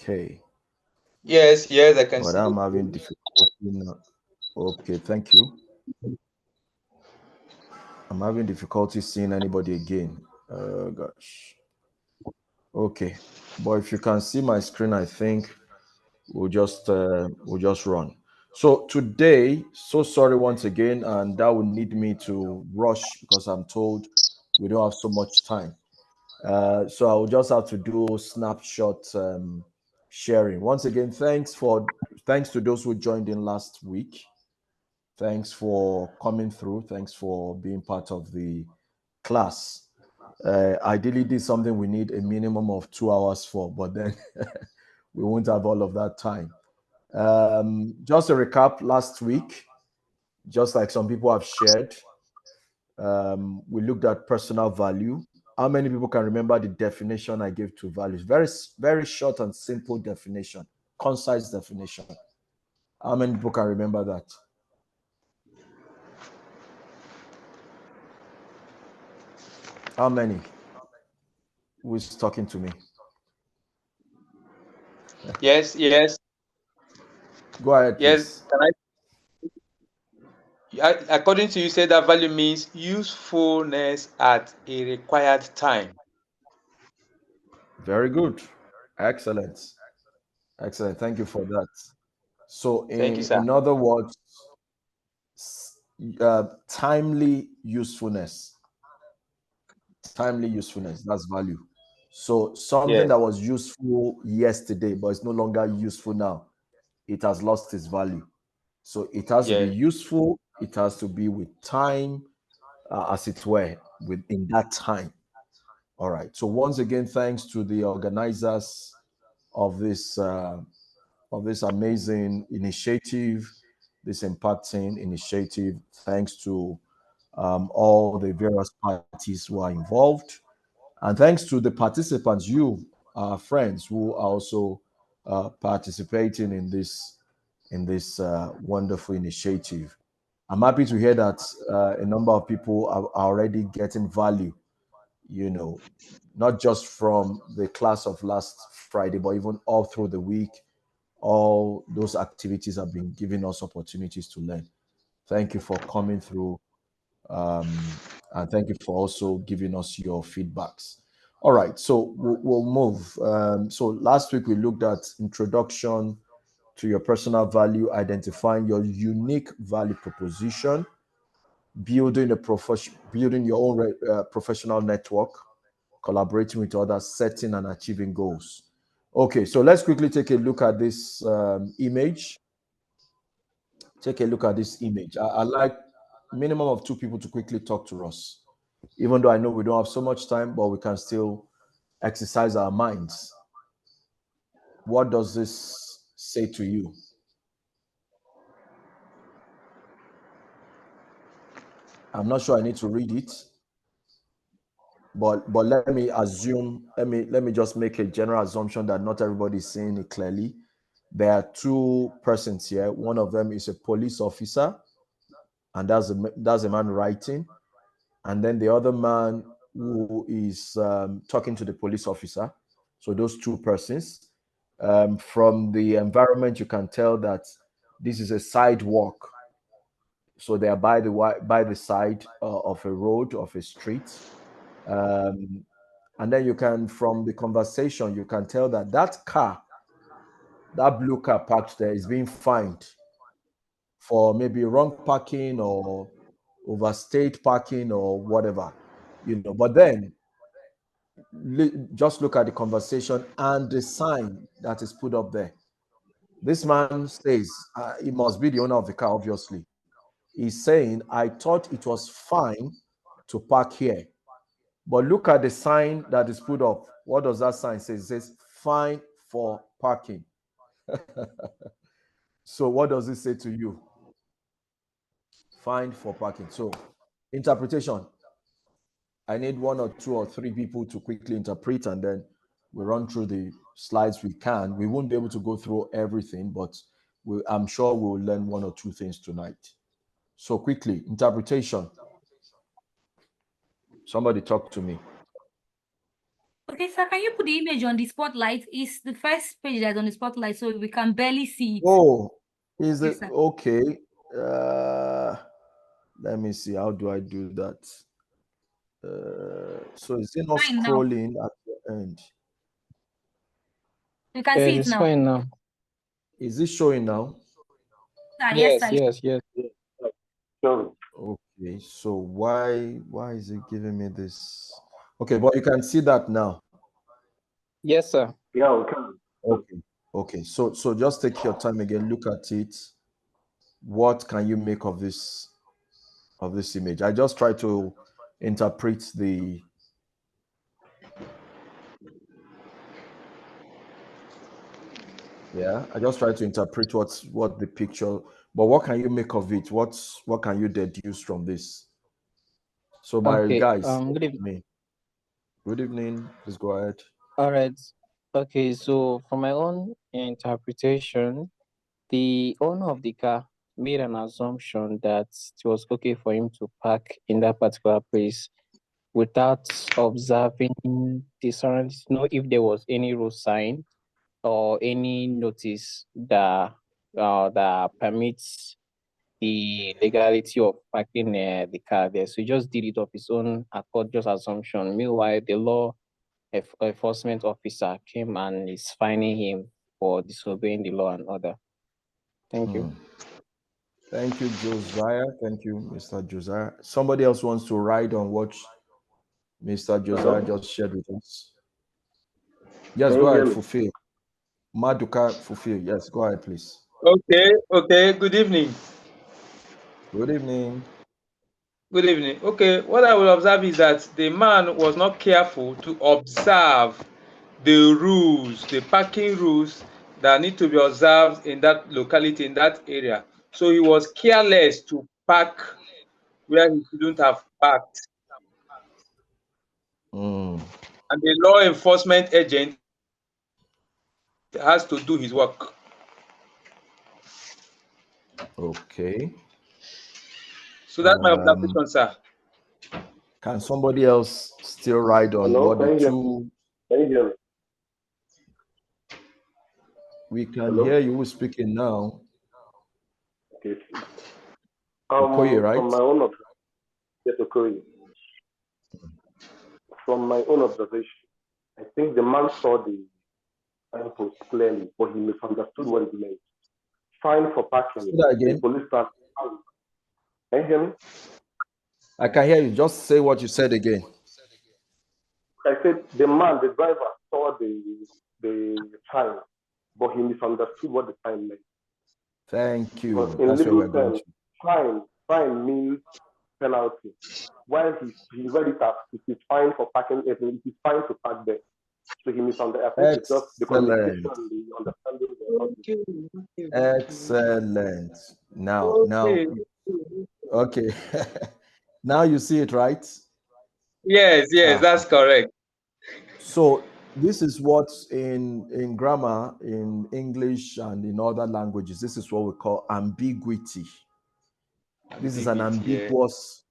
Okay. Yes, yes, I can But see I'm you. having difficulty now. Okay, thank you. I'm having difficulty seeing anybody again. Gosh. Okay. But if you can see my screen, I think we'll just run. So today, so sorry once again, and that will need me to rush because I'm told we don't have so much time. So I'll just have to do snapshot sharing. Once again, thanks to those who joined in last week. Thanks for coming through. Thanks for being part of the class. Ideally, this is something we need a minimum of 2 hours for, but then we won't have all of that time. Just a recap last week, just like some people have shared, we looked at personal value. How many people can remember the definition I gave to values? Very short and simple definition, concise definition. How many people can remember that? How many? Who is talking to me? Yes, yes, Go ahead, yes. please. According to you, say that value means usefulness at a required time. Very good. Excellent. Excellent. Thank you for that. So, Thank you, sir. in other words, timely usefulness. Timely usefulness. That's value. So, something Yes, that was useful yesterday, but it's no longer useful now, it has lost its value. So, it has to be yes, useful. It has to be with time, as it were, within that time. All right. So, once again, thanks to the organizers of this amazing initiative, this impacting initiative. Thanks to all the various parties who are involved, and thanks to the participants, you, our friends, who are also participating in this wonderful initiative. I'm happy to hear that a number of people are already getting value. You know, not just from the class of last Friday, but even all through the week. All those activities have been giving us opportunities to learn. Thank you for coming through, and thank you for also giving us your feedbacks. All right, so we'll move. So last week we looked at introduction to your personal value, identifying your unique value proposition, building your own professional network, collaborating with others, setting and achieving goals. Okay, so let's quickly take a look at this image. Take a look at this image. I like minimum of two people to quickly talk to us. Even though I know we don't have so much time, but we can still exercise our minds. What does this say to you? I'm not sure I need to read it, but let me just make a general assumption that not everybody is seeing it clearly. There are two persons here. One of them is a police officer, and that's a man writing, and then the other man who is talking to the police officer. So those two persons. From the environment, you can tell that this is a sidewalk. So they are by the side of a road, of a street. Um, and then from the conversation, you can tell that that blue car parked there, is being fined for maybe wrong parking or overstayed parking or whatever. But then just look at the conversation and the sign that is put up there. This man says, he must be the owner of the car, obviously. He's saying, I thought it was fine to park here. But look at the sign that is put up. What does that sign say? It says, fine for parking. So, what does it say to you? Fine for parking. So, interpretation. I need one or two or three people to quickly interpret, and then we run through the slides we can. We won't be able to go through everything, but I'm sure we'll learn one or two things tonight. So quickly, interpretation. Somebody talk to me. Okay, sir, can you put the image on the spotlight? It's the first page that's on the spotlight, so we can barely see it. Oh, is Yes, it sir. okay? Let me see. How do I do that? So is it not Fine now. scrolling at the end? You can see it It's now. fine now. Is it showing now? Sir, yes, sir. Yes. Sure. Okay, so why is it giving me this? Okay, but you can see that now. Yes, sir. Yeah, we can. Okay. So just take your time again, look at it. What can you make of this image? I just try to interpret the I just try to interpret what the picture, but what can you make of it? What can you deduce from this? So my Okay. guys, Good evening. Good evening. Please go ahead. All right. Okay, so from my own interpretation, the owner of the car made an assumption that it was okay for him to park in that particular place without observing the surroundings, know if there was any road sign or any notice that permits the legality of parking the car there. So he just did it of his own accord, just assumption. Meanwhile, the law enforcement officer came and is fining him for disobeying the law and order. Thank you. Thank you, Josiah. Thank you, Mr. Josiah. Somebody else wants to ride on what Mr. Josiah just shared with us. Yes, go ahead, fulfill. Maduka, fulfill. Yes, go ahead, please. Okay. Good evening. Good evening. Good evening. Okay, what I will observe is that the man was not careful to observe the rules, the parking rules that need to be observed in that locality, in that area. So he was careless to park where he shouldn't have parked. And the law enforcement agent has to do his work. Okay. So that's my observation, sir. Can somebody else still ride on what the two? Can you hear me? We can hear you speaking now. Okay. Okoye, right? From my own observation, yes, Okoye. From my own observation, I think the man saw the signpost clearly, but he misunderstood what it meant. Fine for parking. Say that again. The police start. Can you hear me? I can hear you. Just say what you said again. I said the driver saw the sign, but he misunderstood what the sign meant. Thank you. Because in legal terms, fine means penalty. While he read it as it is fine for parking, it is fine to park there. So he misunderstood. I think it's just the communication, the understanding. Excellent. Now, okay. Now you see it, right? Yes, that's correct. So this is what's in grammar, in English and in other languages. This is what we call ambiguity. This is an ambiguous,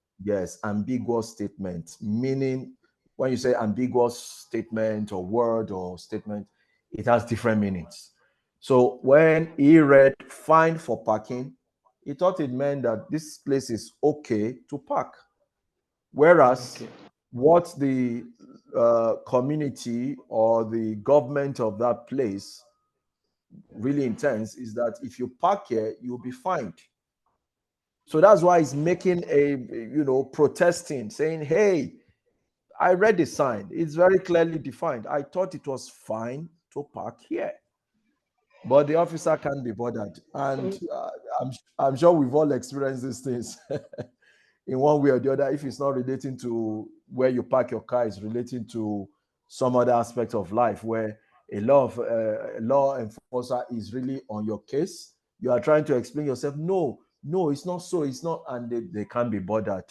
ambiguous statement, meaning when you say ambiguous statement or word or statement, it has different meanings. So when he read fine for parking, he thought it meant that this place is okay to park. Whereas what the community or the government of that place really intends is that if you park here, you'll be fined. So that's why he's making protesting, saying, hey, I read the sign. It's very clearly defined. I thought it was fine to park here. But the officer can't be bothered. And I'm sure we've all experienced these things in one way or the other. If it's not relating to where you park your car, it's relating to some other aspect of life where a law enforcer is really on your case. You are trying to explain yourself. No, it's not so. It's not. And they can't be bothered.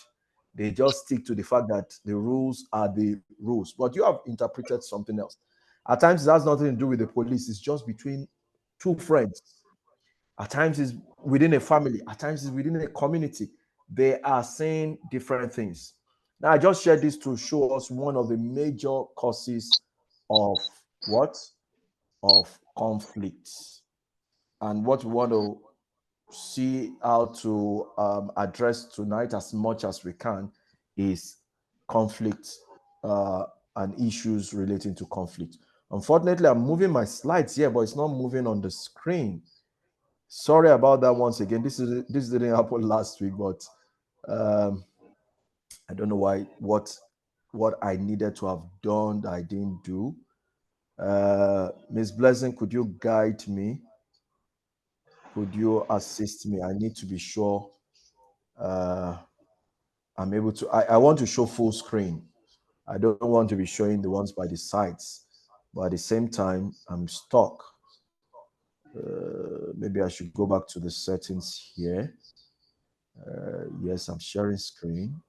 They just stick to the fact that the rules are the rules. But you have interpreted something else. At times, it has nothing to do with the police. It's just between two friends. At times, it's within a family. At times, it's within a community. They are saying different things. Now, I just shared this to show us one of the major causes of what? Of conflicts. And what we want to see how to address tonight as much as we can is conflict and issues relating to conflict. Unfortunately, I'm moving my slides here, but it's not moving on the screen. Sorry about that once again. This didn't happen last week, but I don't know why what I needed to have done that I didn't do. Miss Blessing, could you guide me? Could you assist me? I need to be sure I'm able to. I want to show full screen. I don't want to be showing the ones by the sides, but at the same time, I'm stuck. Maybe I should go back to the settings here. Yes, I'm sharing screen.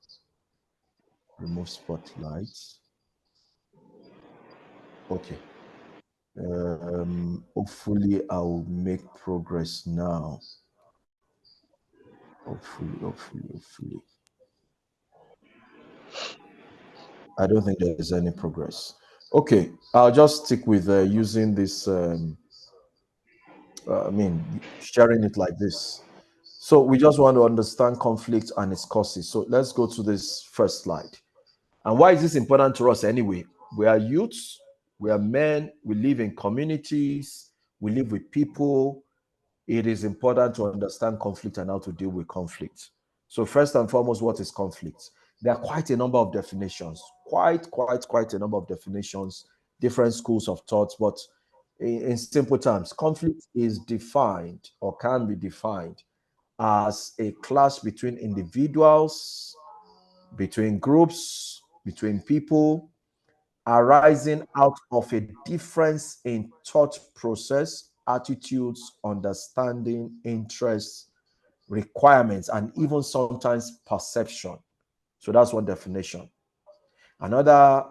Remove spotlights. Okay. Hopefully I'll make progress now. Hopefully. I don't think there's any progress. Okay, I'll just stick with using this, sharing it like this. So we just want to understand conflict and its causes. So let's go to this first slide. And why is this important to us anyway? We are youths, we are men, we live in communities, we live with people. It is important to understand conflict and how to deal with conflict. So first and foremost, what is conflict? There are quite a number of definitions, quite a number of definitions, different schools of thought, but in simple terms, conflict is defined or can be defined as a clash between individuals, between groups, between people, arising out of a difference in thought process, attitudes, understanding, interests, requirements, and even sometimes perception. So that's one definition. Another,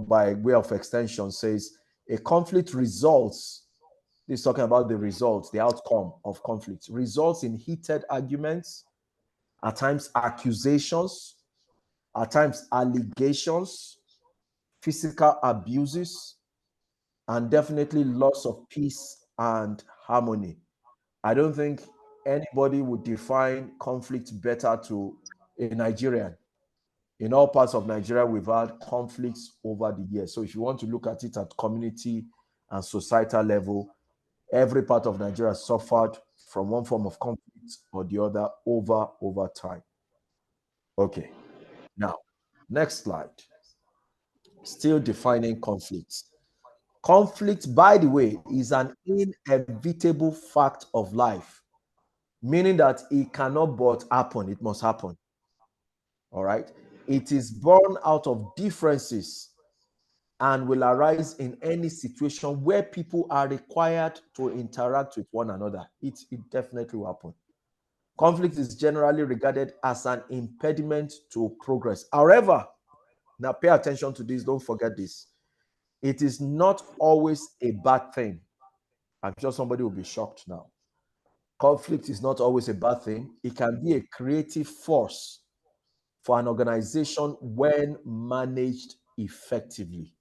by way of extension, says a conflict results. This is talking about the results, the outcome of conflict, results in heated arguments, at times accusations, at times allegations, physical abuses, and definitely loss of peace and harmony. I don't think anybody would define conflict better to a Nigerian. In all parts of Nigeria, we've had conflicts over the years. So if you want to look at it at community and societal level, every part of Nigeria suffered from one form of conflict or the other over time. Okay, now, next slide. Still defining conflicts. Conflict, by the way, is an inevitable fact of life, meaning that it cannot but happen, it must happen. All right? It is born out of differences and will arise in any situation where people are required to interact with one another. It definitely will happen. Conflict is generally regarded as an impediment to progress. However, now pay attention to this, don't forget this. It is not always a bad thing. I'm sure somebody will be shocked now. Conflict is not always a bad thing. It can be a creative force for an organization when managed effectively.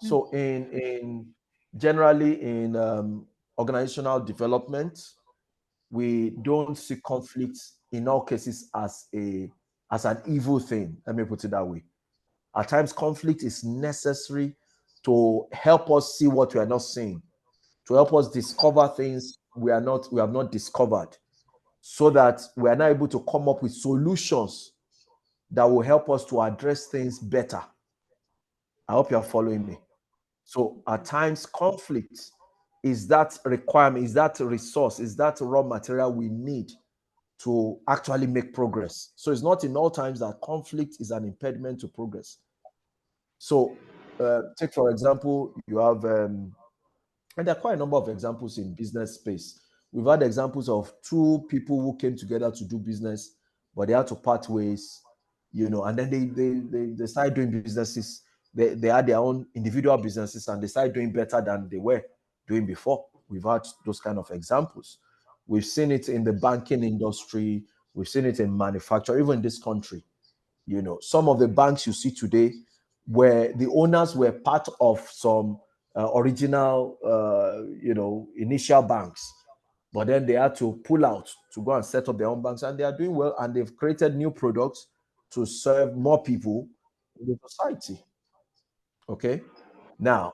So generally in organizational development, we don't see conflict in all cases as an evil thing. Let me put it that way. At times, conflict is necessary to help us see what we are not seeing, to help us discover things we have not discovered, so that we are now able to come up with solutions that will help us to address things better. I hope you are following me. So at times, conflict is that requirement, is that resource, is that raw material we need to actually make progress. So it's not in all times that conflict is an impediment to progress. So take, for example, you have, and there are quite a number of examples in business space. We've had examples of two people who came together to do business, but they had to part ways, and then they started doing businesses. They had their own individual businesses and they started doing better than they were doing before. We've had those kind of examples. We've seen it in the banking industry. We've seen it in manufacturing, even in this country. Some of the banks you see today where the owners were part of some original, initial banks, but then they had to pull out to go and set up their own banks, and they are doing well, and they've created new products to serve more people in the society. Okay, now,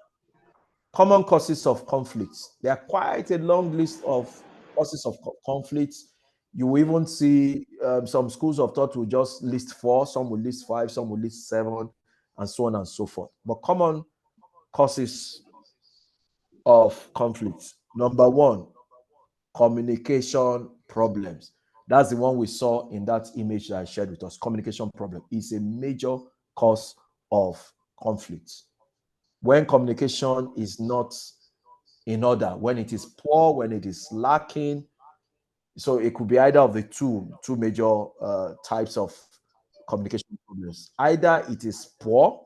common causes of conflicts. There are quite a long list of causes of conflicts. You will even see some schools of thought will just list 4, some will list 5, some will list 7, and so on and so forth. But common causes of conflicts. Number 1, communication problems. That's the one we saw in that image that I shared with us. Communication problem is a major cause of conflict. When communication is not in order, when it is poor, when it is lacking. So it could be either of the two major types of communication problems. Either it is poor,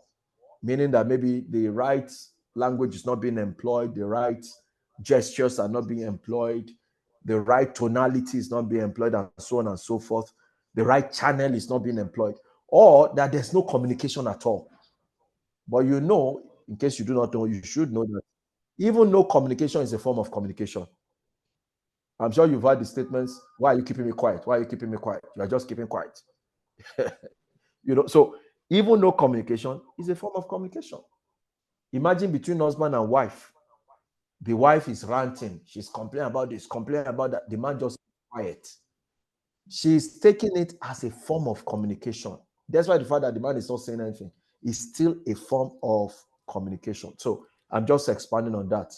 meaning that maybe the right language is not being employed, the right gestures are not being employed, the right tonality is not being employed, and so on and so forth. The right channel is not being employed, or that there's no communication at all. But in case you do not know, you should know that even no communication is a form of communication. I'm sure you've heard the statements, why are you keeping me quiet? Why are you keeping me quiet? You are just keeping quiet. So even no communication is a form of communication. Imagine between husband and wife. The wife is ranting. She's complaining about this, complaining about that. The man just quiet. She's taking it as a form of communication. That's why the fact that the man is not saying anything is still a form of communication. So I'm just expanding on that.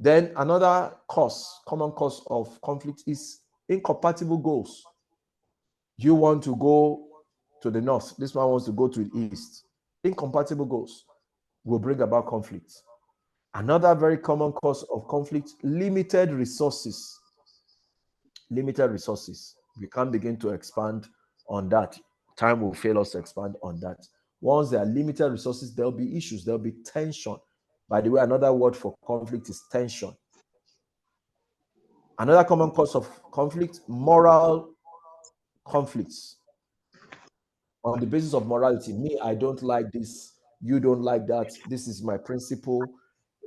Then another common cause of conflict is incompatible goals. You want to go to the north, this man wants to go to the east. Incompatible goals will bring about conflict. Another very common cause of conflict, limited resources. Limited resources. We can't begin to expand on that. Time will fail us to expand on that. Once there are limited resources, there'll be issues, there'll be tension. By the way, another word for conflict is tension. Another common cause of conflict, moral conflicts. On the basis of morality, me, I don't like this, you don't like that, this is my principle.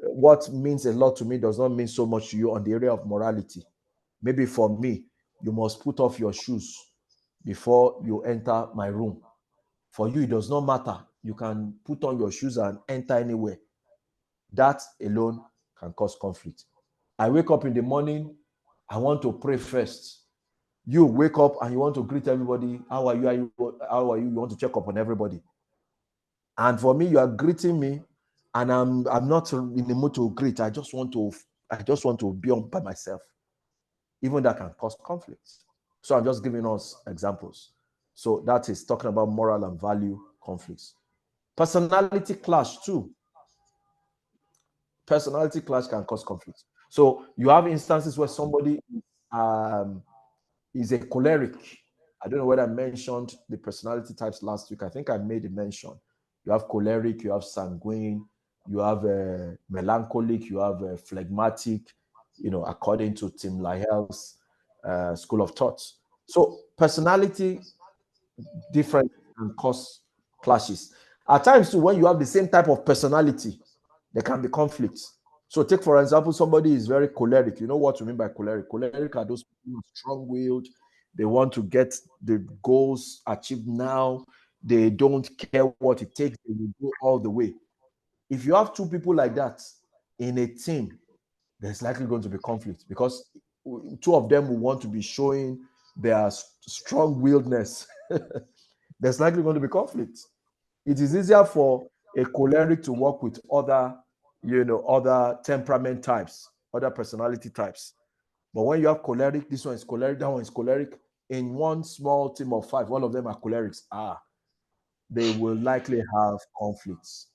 What means a lot to me does not mean so much to you on the area of morality. Maybe for me, you must put off your shoes before you enter my room. For you, it does not matter. You can put on your shoes and enter anywhere. That alone can cause conflict. I wake up in the morning, I want to pray first. You wake up and you want to greet everybody. How are you? How are you? You want to check up on everybody. And for me, you are greeting me, and I'm not in the mood to greet. I just want to be on by myself. Even that can cause conflict. So I'm just giving us examples. So that is talking about moral and value conflicts. Personality clash too. Personality clash can cause conflict. So you have instances where somebody is a choleric. I don't know whether I mentioned the personality types last week. I think I made a mention. You have choleric, you have sanguine, you have melancholic, you have phlegmatic, according to Tim LaHalle's school of thought. So personality different can cause clashes. At times too, when you have the same type of personality, there can be conflicts. So take, for example, somebody is very choleric. You know what we mean by choleric? Choleric are those people who are strong-willed. They want to get the goals achieved now. They don't care what it takes. They will go all the way. If you have 2 people like that in a team, there's likely going to be conflict because 2 of them will want to be showing their strong-willedness. There's likely going to be conflict. It is easier for a choleric to work with other temperament types, other personality types. But when you have choleric, this one is choleric, that one is choleric, in one small team of 5, all of them are cholerics. They will likely have conflicts.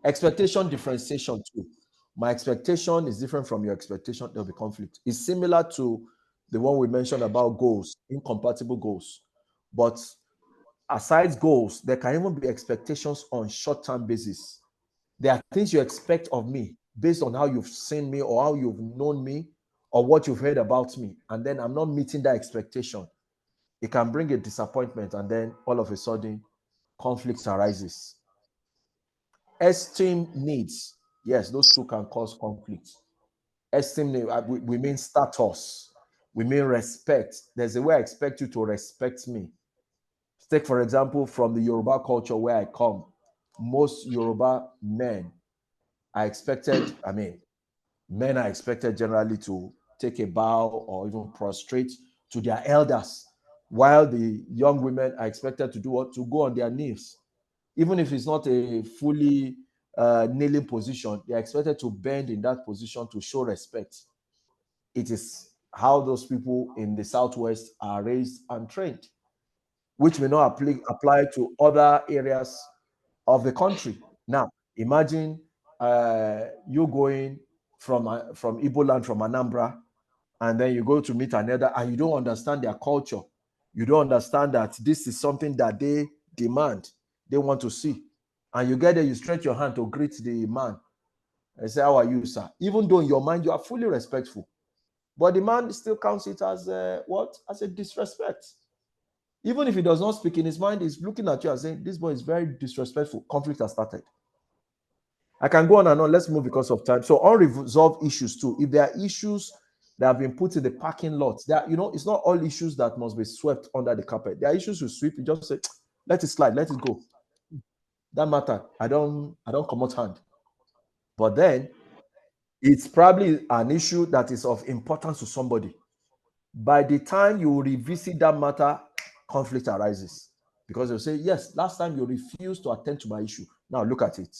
Expectation differentiation too. My expectation is different from your expectation. There'll be conflict. It's similar to the one we mentioned about goals, incompatible goals. But aside goals, there can even be expectations on short-term basis. There are things you expect of me based on how you've seen me or how you've known me or what you've heard about me. And then I'm not meeting that expectation. It can bring a disappointment, and then all of a sudden conflict arises. Esteem needs, yes, those two can cause conflict. Esteem, we mean status, we mean respect. There's a way I expect you to respect me. Take, for example, from the Yoruba culture where I come, most Yoruba men are expected, men are expected generally to take a bow or even prostrate to their elders, while the young women are expected to do what? To go on their knees. Even if it's not a fully kneeling position, they are expected to bend in that position to show respect. It is how those people in the Southwest are raised and trained, which may not apply to other areas of the country. Now, imagine you going from Igbo land, from Anambra, and then you go to meet another, and you don't understand their culture. You don't understand that this is something that they demand, they want to see. And you get there, you stretch your hand to greet the man and say, "How are you, sir?" Even though in your mind you are fully respectful, but the man still counts it as what? As a disrespect. Even if he does not speak, in his mind, he's looking at you and saying, "This boy is very disrespectful." Conflict has started. I can go on and on. Let's move because of time. So unresolved issues too. If there are issues that have been put in the parking lot, that it's not all issues that must be swept under the carpet. There are issues you sweep. You just say, "Let it slide. Let it go." That matter. I don't come out hand. But then it's probably an issue that is of importance to somebody. By the time you revisit that matter, conflict arises because they'll say, "Yes, last time you refused to attend to my issue. Now look at it."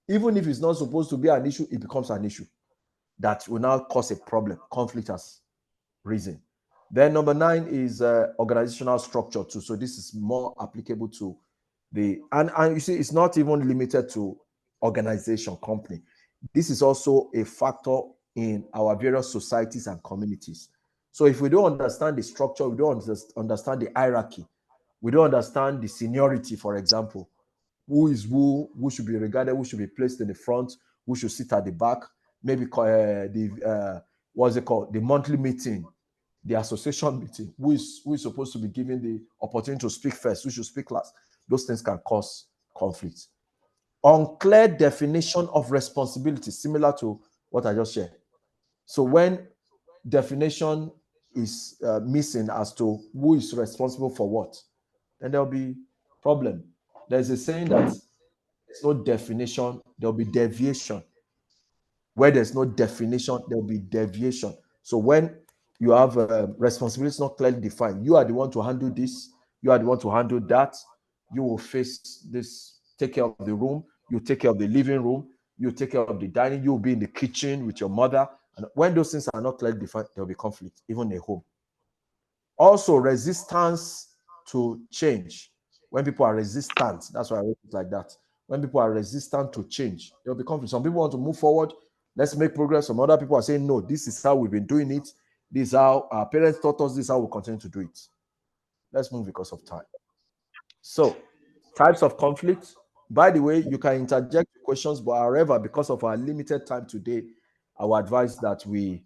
Even if it's not supposed to be an issue, it becomes an issue that will now cause a problem. Conflict has risen. Then number 9 is organizational structure too. So this is more applicable to and you see, it's not even limited to organization, company. This is also a factor in our various societies and communities. So if we don't understand the structure, we don't understand the hierarchy, we don't understand the seniority, for example, who is who should be regarded, who should be placed in the front, who should sit at the back, maybe what's it called, the monthly meeting, the association meeting, who is supposed to be given the opportunity to speak first, who should speak last. Those things can cause conflict. Unclear definition of responsibility, similar to what I just shared. So when definition is missing as to who is responsible for what, then there'll be problem. There's a saying that there's no definition, there'll be deviation. Where there's no definition, there'll be deviation. So when you have responsibilities not clearly defined, you are the one to handle this, you are the one to handle that, you will face this, take care of the room, you take care of the living room, you take care of the dining, you'll be in the kitchen with your mother. And when those things are not clearly defined, there'll be conflict, even in a home. Also, resistance to change. When people are resistant, that's why I wrote it like that. When people are resistant to change, there'll be conflict. Some people want to move forward, let's make progress. Some other people are saying, "No, this is how we've been doing it. This is how our parents taught us. This is how we'll continue to do it." Let's move because of time. So, types of conflict. By the way, you can interject questions, but however, because of our limited time today, I would advise that we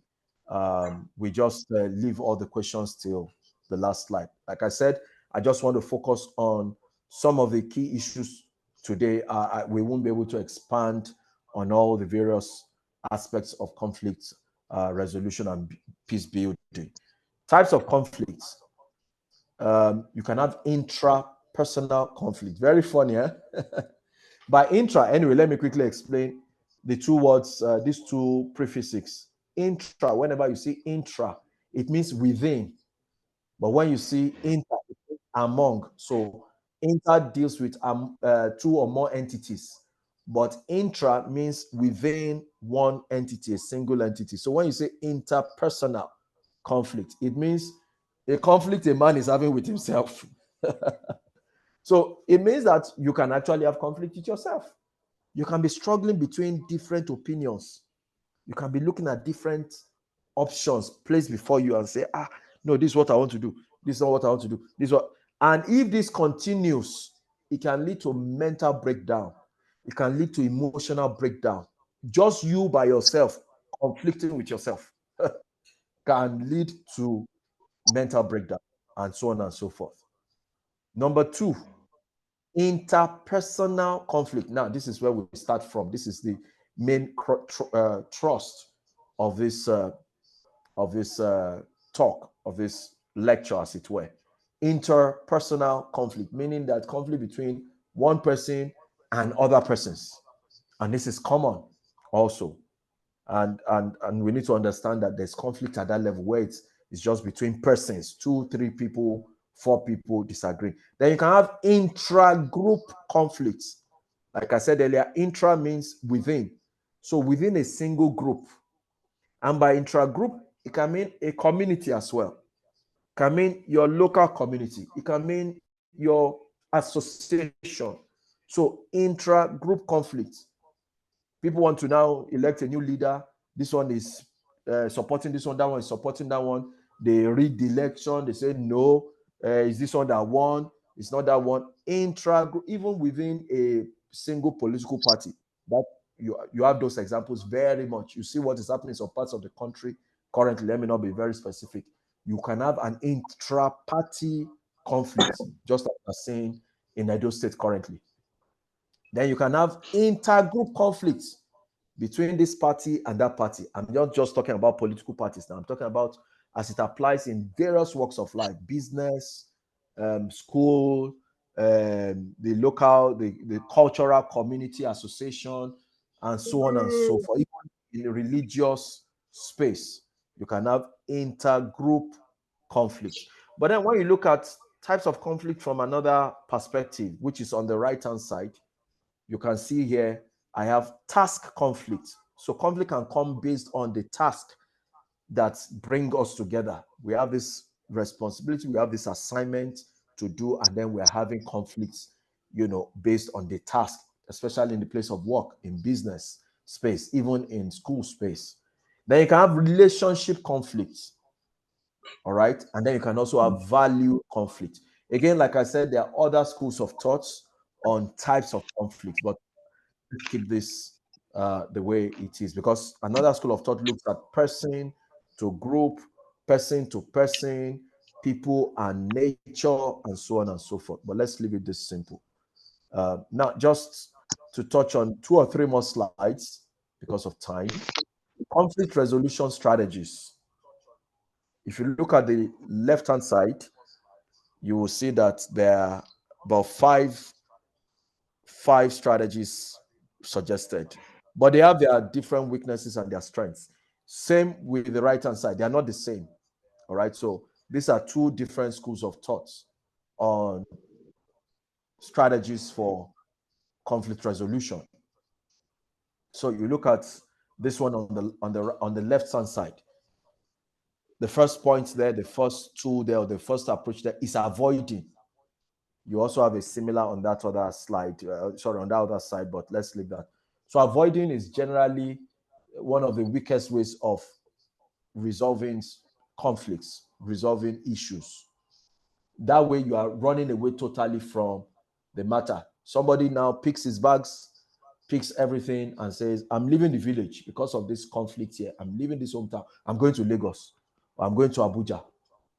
just leave all the questions till the last slide. Like I said, I just want to focus on some of the key issues today. We won't be able to expand on all the various aspects of conflict resolution and peace building. Types of conflicts. You can have intrapersonal conflict. Very funny, eh? By intra, anyway, let me quickly explain the two words, these two prefixes. Intra, whenever you see intra, it means within. But when you see inter, it means among. So inter deals with two or more entities. But intra means within one entity, a single entity. So when you say interpersonal conflict, it means a conflict a man is having with himself. So it means that you can actually have conflict with yourself. You can be struggling between different opinions. You can be looking at different options placed before you and say, no, this is what I want to do. This is not what I want to do. This is what. And if this continues, it can lead to mental breakdown. It can lead to emotional breakdown. Just you by yourself, conflicting with yourself, can lead to mental breakdown and so on and so forth. Number 2, interpersonal conflict. Now, this is where we start from. This is the main thrust of this talk, of this lecture, as it were. Interpersonal conflict, meaning that conflict between one person and other persons, and this is common also. And we need to understand that there's conflict at that level where it's just between persons, 2, 3 people, 4 people disagree. Then you can have intra-group conflicts. Like I said earlier, intra means within. So within a single group. And by intra-group, it can mean a community as well. It can mean your local community. It can mean your association. So intra-group conflicts. People want to now elect a new leader. This one is supporting this one, that one is supporting that one. They read the election, they say, no, is this one that won? It's not that one. Intra-group, even within a single political party, that you have those examples very much. You see what is happening in some parts of the country currently. Let me not be very specific. You can have an intra-party conflict, just like we're saying in Edo State currently. Then you can have intergroup conflicts between this party and that party. I'm not just talking about political parties now. I'm talking about as it applies in various walks of life, business, school, the local, the cultural community association, and so on and so forth. Even in a religious space, you can have intergroup conflicts. But then when you look at types of conflict from another perspective, which is on the right-hand side, you can see here, I have task conflict. So conflict can come based on the task that bring us together. We have this responsibility, we have this assignment to do, and then we're having conflicts, based on the task, especially in the place of work, in business space, even in school space. Then you can have relationship conflicts. All right. And then you can also have value conflict. Again, like I said, there are other schools of thoughts on types of conflicts, but let's keep this the way it is, because another school of thought looks at person to group, person to person, people and nature, and so on and so forth. But let's leave it this simple. Now, just to touch on 2 or 3 more slides because of time. Conflict resolution strategies. If you look at the left-hand side, you will see that there are about five strategies suggested, but they have their different weaknesses and their strengths. Same with the right-hand side. They are not the same. All right. So these are 2 different schools of thoughts on strategies for conflict resolution. So you look at this one on the left-hand side. The first point there, the first tool there, or the first approach there is avoiding. You also have a similar on that other slide, on that other side, but let's leave that. So avoiding is generally one of the weakest ways of resolving conflicts, resolving issues. That way you are running away totally from the matter. Somebody now picks his bags, picks everything and says, I'm leaving the village because of this conflict here. I'm leaving this hometown. I'm going to Lagos, or I'm going to Abuja.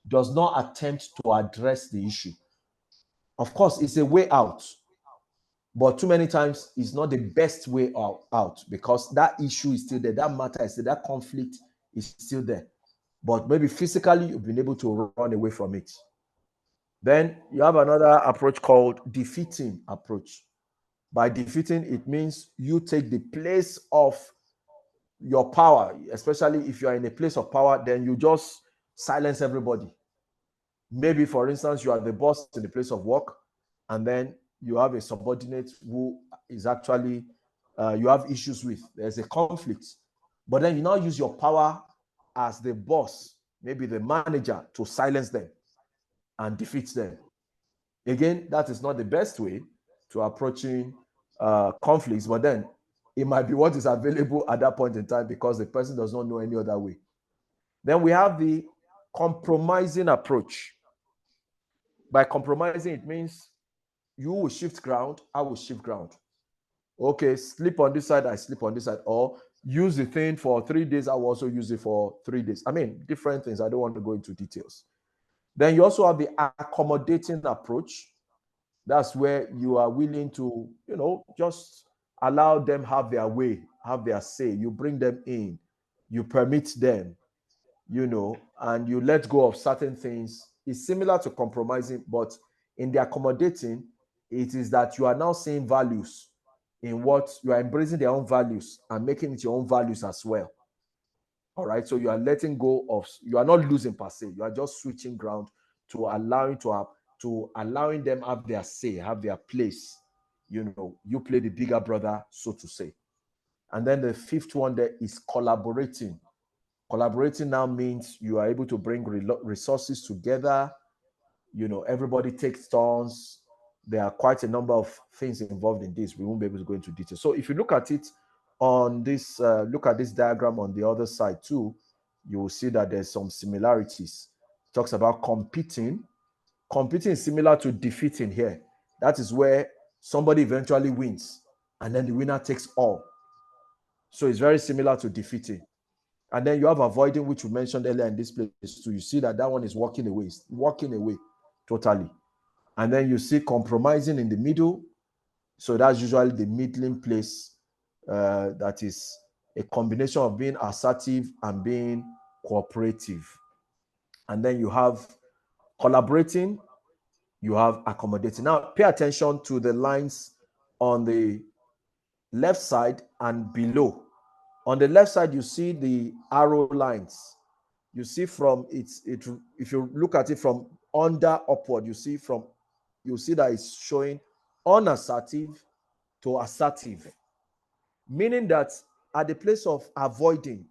Does not attempt to address the issue. Of course, it's a way out, but too many times it's not the best way out, because that issue is still there, that matter is still there, that conflict is still there. But maybe physically you've been able to run away from it. Then you have another approach called defeating approach. By defeating, it means you take the place of your power, especially if you are in a place of power, then you just silence everybody. Maybe, for instance, you are the boss in the place of work, and then you have a subordinate who is actually, you have issues with. There's a conflict. But then you now use your power as the boss, maybe the manager, to silence them and defeat them. Again, that is not the best way to approaching conflicts, but then it might be what is available at that point in time, because the person does not know any other way. Then we have the compromising approach. By compromising, it means you will shift ground, I will shift ground. Okay, sleep on this side, I sleep on this side. Or use the thing for 3 days, I will also use it for 3 days. I mean, different things. I don't want to go into details. Then you also have the accommodating approach. That's where you are willing to, just allow them have their way, have their say. You bring them in, you permit them, and you let go of certain things. It's similar to compromising, but in the accommodating, it is that you are now seeing values in what you are embracing their own values and making it your own values as well. All right. So you are letting go of, you are not losing per se. You are just switching ground to allowing them have their say, have their place. You play the bigger brother, so to say. And then the fifth one there is collaborating. Collaborating now means you are able to bring resources together. Everybody takes turns. There are quite a number of things involved in this. We won't be able to go into detail. So if you look at it on this, look at this diagram on the other side too, you will see that there's some similarities. It talks about competing. Competing is similar to defeating here. That is where somebody eventually wins and then the winner takes all. So it's very similar to defeating. And then you have avoiding, which we mentioned earlier in this place too. You see that one is walking away totally. And then you see compromising in the middle. So that's usually the middling place. That is a combination of being assertive and being cooperative. And then you have collaborating, you have accommodating. Now, pay attention to the lines on the left side and below. On the left side, you see the arrow lines. You see from if you look at it from under upward, you see that it's showing unassertive to assertive, meaning that at the place of avoiding,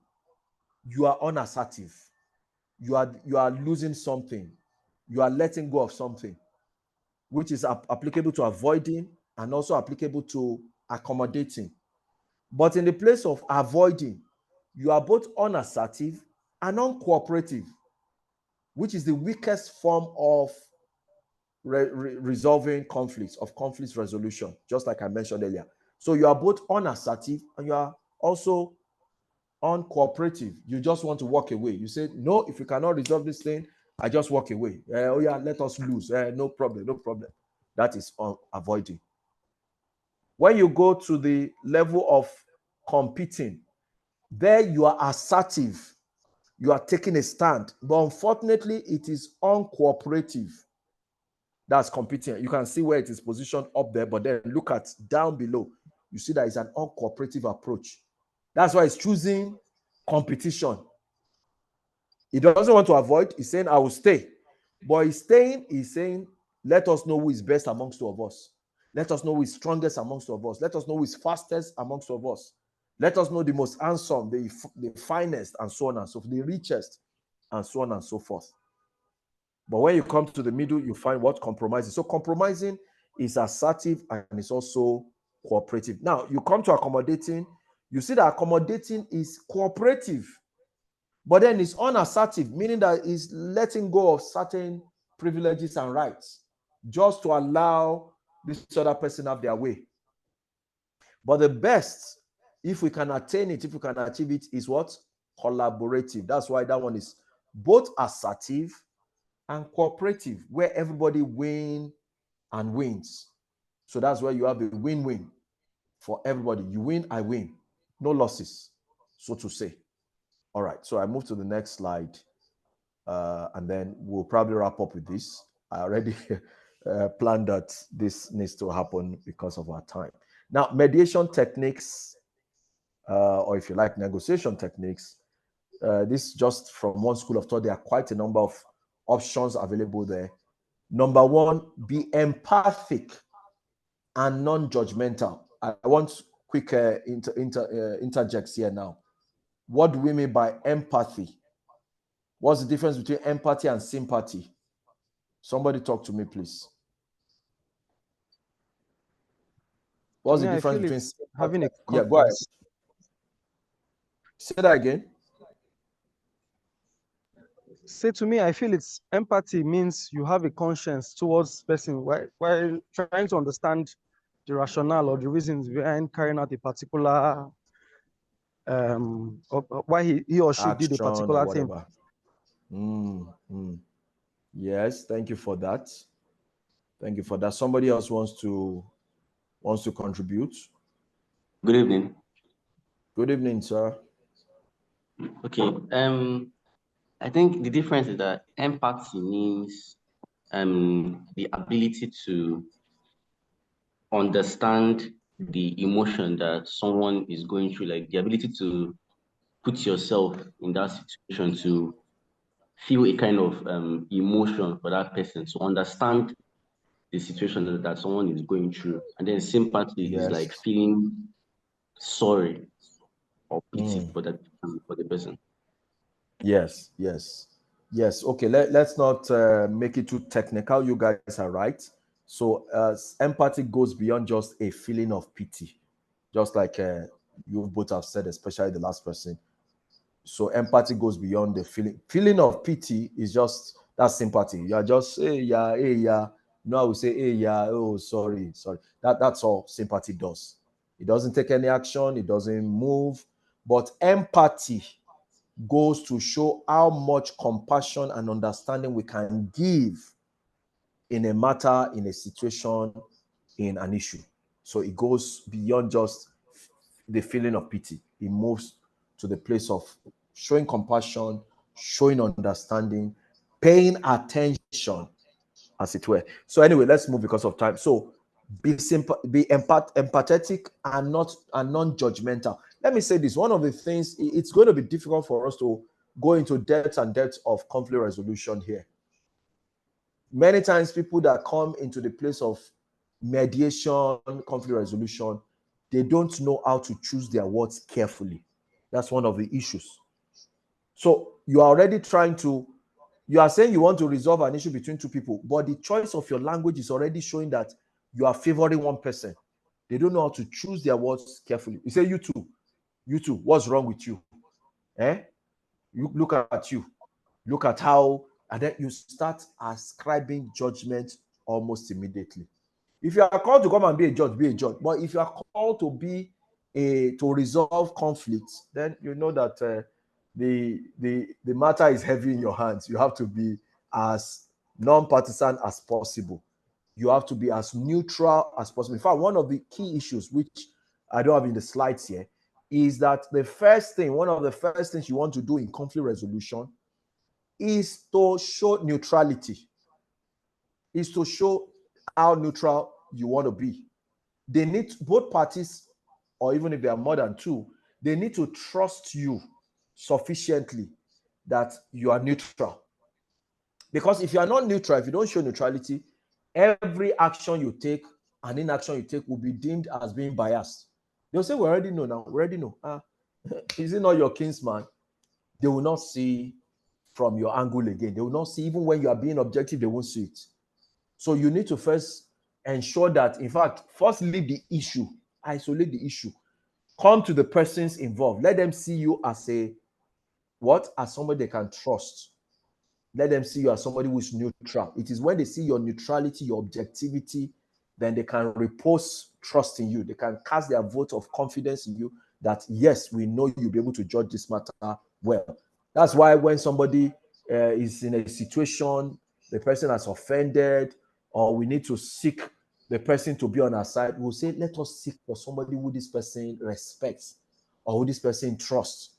you are unassertive. You are losing something. You are letting go of something, which is applicable to avoiding and also applicable to accommodating. But in the place of avoiding, you are both unassertive and uncooperative, which is the weakest form of resolving conflicts, of conflict resolution, just like I mentioned earlier. So you are both unassertive and you are also uncooperative. You just want to walk away. You say, no, if you cannot resolve this thing, I just walk away. Oh yeah, let us lose. No problem, no problem. That is avoiding. When you go to the level of competing, there you are assertive. You are taking a stand. But unfortunately, it is uncooperative. That's competing. You can see where it is positioned up there, but then look at down below. You see that it's an uncooperative approach. That's why it's choosing competition. He doesn't want to avoid. He's saying, I will stay. But he's saying, let us know who is best amongst two of us. Let us know who is strongest amongst two of us. Let us know who is fastest amongst two of us. Let us know the most handsome, the finest, and so on and so forth, the richest, and so on and so forth. But when you come to the middle, you find what compromising. So compromising is assertive and it's also cooperative. Now, you come to accommodating, you see that accommodating is cooperative, but then it's unassertive, meaning that it's letting go of certain privileges and rights just to allow this other person have their way. But the best, if we can attain it, if we can achieve it, is what? Collaborative. That's why that one is both assertive and cooperative, where everybody wins and wins. So that's where you have a win-win for everybody. You win, I win. No losses, so to say. All right, so I move to the next slide, and then we'll probably wrap up with this. I already planned that this needs to happen because of our time. Now, mediation techniques, or if you like, negotiation techniques, this just from one school of thought. There are quite a number of options available there. Number one, be empathic and non-judgmental. I want quick interjects here now. What do we mean by empathy? What's the difference between empathy and sympathy? Somebody talk to me, please. What's the difference between having a compass? Yeah, go ahead. Say that again. Say to me, I feel it's empathy means you have a conscience towards person while trying to understand the rationale or the reasons behind carrying out a particular why he or she did a particular thing. Yes, thank you for that. Thank you for that. Somebody else wants to contribute. Good evening. Good evening, sir. Okay. I think the difference is that empathy means the ability to understand the emotion that someone is going through, like the ability to put yourself in that situation, to feel a kind of emotion for that person, to understand the situation that someone is going through. And then sympathy is like feeling sorry or pity for the person. Yes. Okay, let's not make it too technical. You guys are right. So empathy goes beyond just a feeling of pity, just like you both have said, especially the last person. So empathy goes beyond the feeling of pity is just that sympathy. You are just hey yeah. No, I will say hey yeah, oh sorry. That's all sympathy does. It doesn't take any action, it doesn't move. But empathy goes to show how much compassion and understanding we can give in a matter, in a situation, in an issue. So it goes beyond just the feeling of pity. It moves to the place of showing compassion, showing understanding, paying attention, as it were. So anyway, let's move because of time. So be empathetic and non-judgmental. Let me say this. One of the things, it's going to be difficult for us to go into depth of conflict resolution here. Many times people that come into the place of mediation, conflict resolution, they don't know how to choose their words carefully. That's one of the issues. So you are already you are saying you want to resolve an issue between two people, but the choice of your language is already showing that you are favoring one person. They don't know how to choose their words carefully. You say, you two, what's wrong with you? You look at you. Look at how, and then you start ascribing judgment almost immediately. If you are called to come and be a judge, be a judge. But if you are called to be to resolve conflicts, then you know that the matter is heavy in your hands. You have to be as non-partisan as possible. You have to be as neutral as possible. In fact, one of the key issues, which I don't have in the slides here, is that one of the first things you want to do in conflict resolution is to show neutrality, is to show how neutral you want to be. They need both parties, or even if there are more than two, they need to trust you sufficiently that you are neutral. Because if you are not neutral, if you don't show neutrality, every action you take and inaction you take will be deemed as being biased. They'll say, we already know now, we already know. Is it not your kinsman? They will not see from your angle again. They will not see, even when you are being objective, they won't see it. So you need to first ensure that, in fact, first leave the issue, isolate the issue, come to the persons involved. Let them see you as as somebody they can trust. Let them see you as somebody who is neutral. It is when they see your neutrality, your objectivity, then they can repose trust in you. They can cast their vote of confidence in you that, yes, we know you'll be able to judge this matter well. That's why when somebody is in a situation, the person has offended, or we need to seek the person to be on our side, we'll say, let us seek for somebody who this person respects or who this person trusts,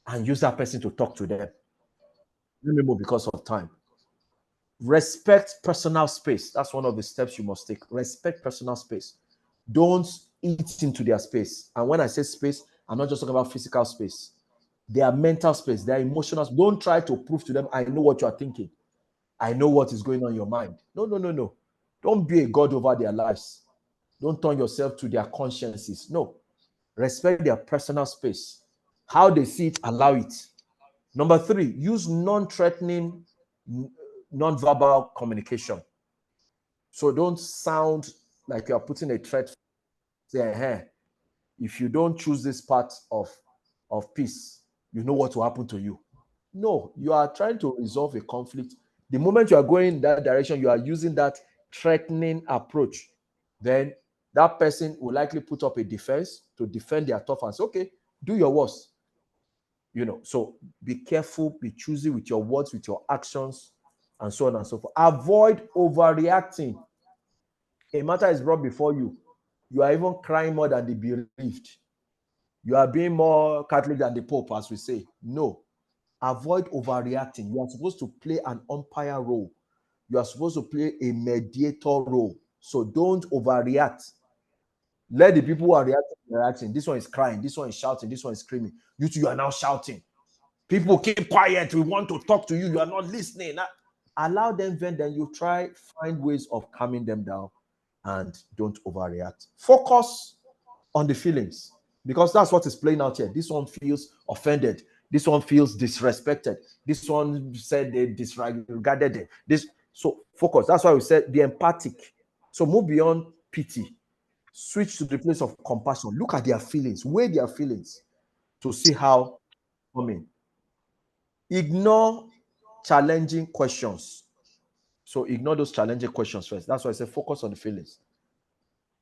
and use that person to talk to them. Let me move because of time. Respect personal space. That's one of the steps you must take. Respect personal space. Don't eat into their space. And when I say space, I'm not just talking about physical space. Their mental space, their emotional space. Don't try to prove to them, I know what you are thinking. I know what is going on in your mind. No. Don't be a god over their lives. Don't turn yourself to their consciences. No. Respect their personal space. How they see it, allow it. Number 3, use non-threatening, non-verbal communication. So don't sound like you are putting a threat. Say, hey, if you don't choose this part of peace, you know what will happen to you. No, you are trying to resolve a conflict. The moment you are going in that direction, you are using that threatening approach. Then that person will likely put up a defense to defend their tough and say, okay, do your worst. So be careful, be choosy with your words, with your actions, and so on and so forth. Avoid overreacting. A matter is brought before you. You are even crying more than the bereaved. You are being more Catholic than the Pope, as we say. No. Avoid overreacting. You are supposed to play an umpire role. You are supposed to play a mediator role. So don't overreact. Let the people who are reacting. This one is crying. This one is shouting. This one is screaming. You two are now shouting. People keep quiet. We want to talk to you. You are not listening. Allow them vent. Then you try find ways of calming them down and don't overreact. Focus on the feelings because that's what is playing out here. This one feels offended. This one feels disrespected. This one said they disregarded them. So focus. That's why we said be empathic. So move beyond pity. Switch to the place of compassion. Look at their feelings. Weigh their feelings to see how coming. Ignore challenging questions. So ignore those challenging questions first. That's why I say focus on the feelings.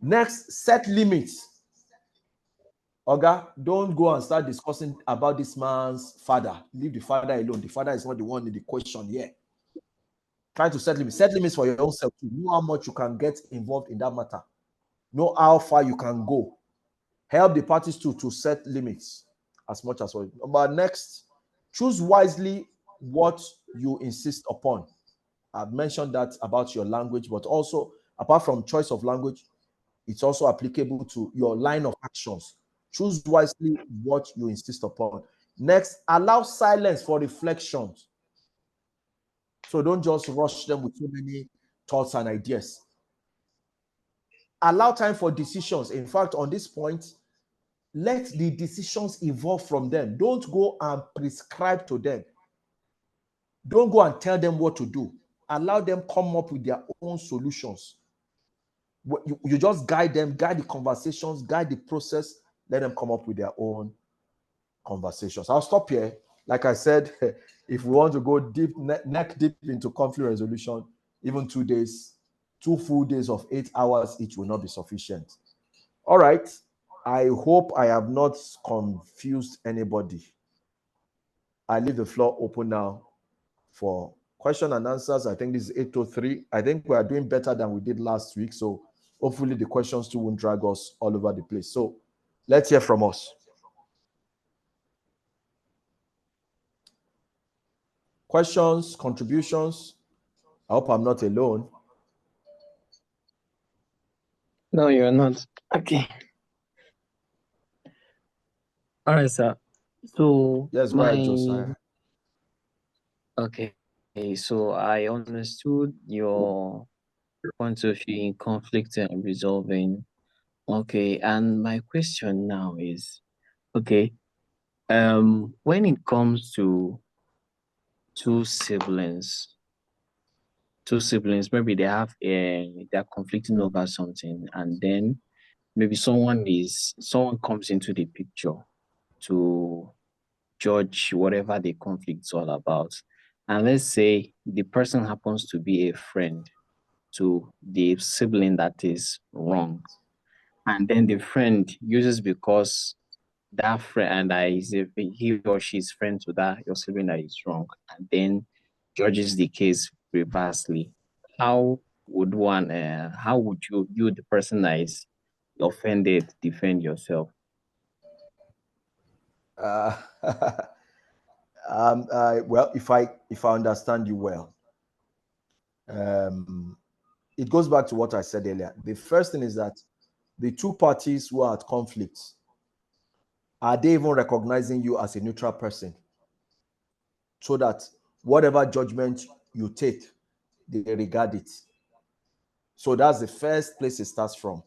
Next, set limits. Oga, don't go and start discussing about this man's father. Leave the father alone. The father is not the one in the question here. Try to set limits. Set limits for your own self. Know how much you can get involved in that matter. Know how far you can go. Help the parties to set limits as much as possible. But next, choose wisely what you insist upon. I've mentioned that about your language, but also apart from choice of language, it's also applicable to your line of actions. Choose wisely what you insist upon. Next, allow silence for reflections. So don't just rush them with so many thoughts and ideas. Allow time for decisions. In fact, on this point, let the decisions evolve from them. Don't go and prescribe to them. Don't go and tell them what to do. Allow them come up with their own solutions. You just guide them, guide the conversations, guide the process. Let them come up with their own conversations. I'll stop here. Like I said, if we want to go deep, neck deep into conflict resolution, even 2 days, 2 full days of 8 hours each will not be sufficient. All right. I hope I have not confused anybody. I leave the floor open now for question and answers. I think this is 8:03. I think we are doing better than we did last week. So hopefully the questions too won't drag us all over the place. So let's hear from us. Questions, contributions. I hope I'm not alone. No, you're not. Okay. All right, sir. So yes, go ahead, Josiah. Okay. So I understood your point of view in conflict and resolving. Okay, and my question now is, okay, when it comes to two siblings, maybe they're conflicting over something, and then maybe someone comes into the picture to judge whatever the conflict's all about. And let's say the person happens to be a friend to the sibling that is wrong. And then the friend uses because that friend he or she's friend to that your sibling that is wrong, and then judges the case reversely. How would you, the person that is offended, defend yourself? Well, if I understand you well, it goes back to what I said earlier. The first thing is that the two parties who are at conflict, are they even recognizing you as a neutral person? So that whatever judgment you take, they regard it. So that's the first place it starts from.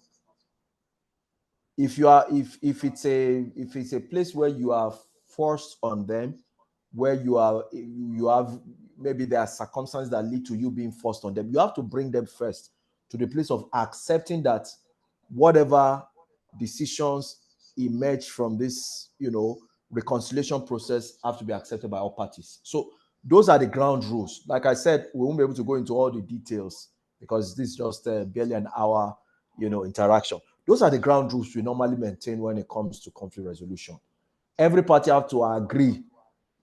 If it's a place where you are forced on them, where you have maybe there are circumstances that lead to you being forced on them, you have to bring them first to the place of accepting that whatever decisions emerge from this, reconciliation process have to be accepted by all parties. So those are the ground rules. Like I said, we won't be able to go into all the details because this is just barely an hour, interaction. Those are the ground rules we normally maintain when it comes to conflict resolution. Every party have to agree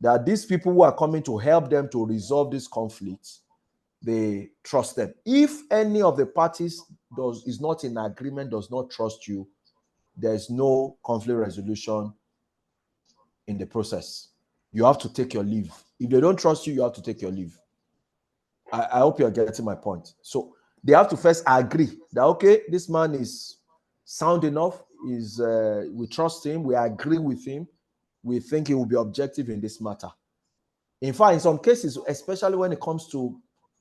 that these people who are coming to help them to resolve this conflict, they trust them. If any of the parties is not in agreement, does not trust you, there's no conflict resolution in the process. You have to take your leave. If they don't trust you, you have to take your leave. I hope you're getting my point. So they have to first agree that, okay, this man is sound enough, we trust him, we agree with him, we think he will be objective in this matter. In fact, in some cases, especially when it comes to,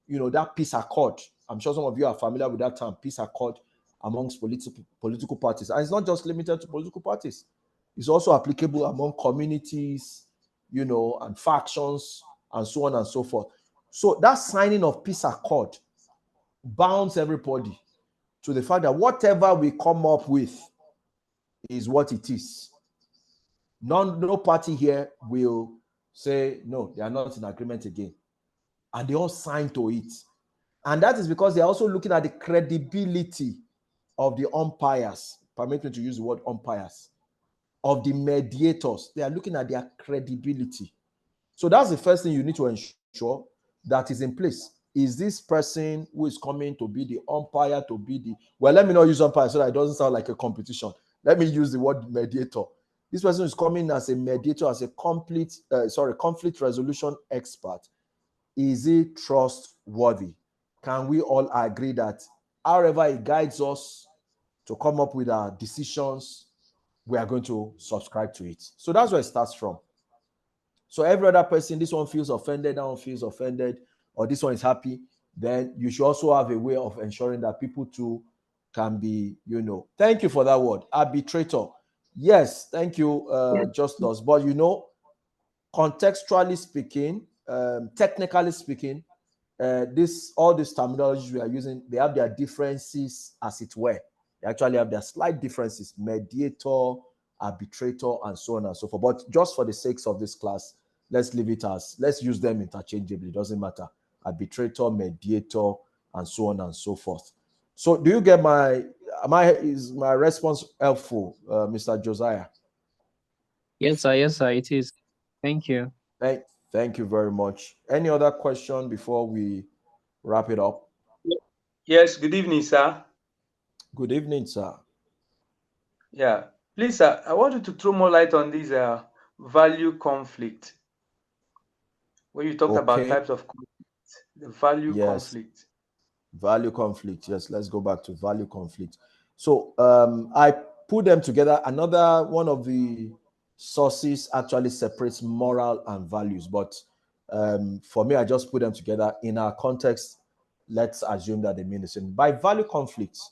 that peace accord, I'm sure some of you are familiar with that term, peace accord amongst political parties. And it's not just limited to political parties. It's also applicable among communities, and factions, and so on and so forth. So that signing of peace accord bounds everybody to the fact that whatever we come up with is what it is. No party here will say, no, they are not in agreement again. And they all sign to it. And that is because they're also looking at the credibility of the umpires. Permit me to use the word umpires. Of the mediators. They are looking at their credibility. So that's the first thing you need to ensure that is in place. Is this person who is coming to be the umpire, to be the... Well, let me not use umpire so that it doesn't sound like a competition. Let me use the word mediator. This person is coming as a mediator, as a conflict resolution expert. Is he trustworthy? Can we all agree that however he guides us to come up with our decisions, we are going to subscribe to it? So that's where it starts from. So every other person, this one feels offended, that one feels offended, or this one is happy, then you should also have a way of ensuring that people too can be, Thank you for that word, arbitrator. Yes, thank you, Justus. But contextually speaking, technically speaking, all these terminologies we are using, they have their differences, as it were. They actually have their slight differences: mediator, arbitrator, and so on and so forth. But just for the sakes of this class, let's use them interchangeably. It doesn't matter. Arbitrator, mediator, and so on and so forth. So do you get is my response helpful, Mr. Josiah? Yes, sir, it is. Thank you. Thank you very much. Any other question before we wrap it up? Yes, good evening, sir. Good evening, sir. Yeah, please, sir, I want you to throw more light on this value conflict. When you talked about types of conflict, the value conflict. Value conflict. Yes, let's go back to value conflict. So I put them together. Another one of the sources actually separates moral and values, but for me, I just put them together in our context. Let's assume that they mean the same. By value conflicts,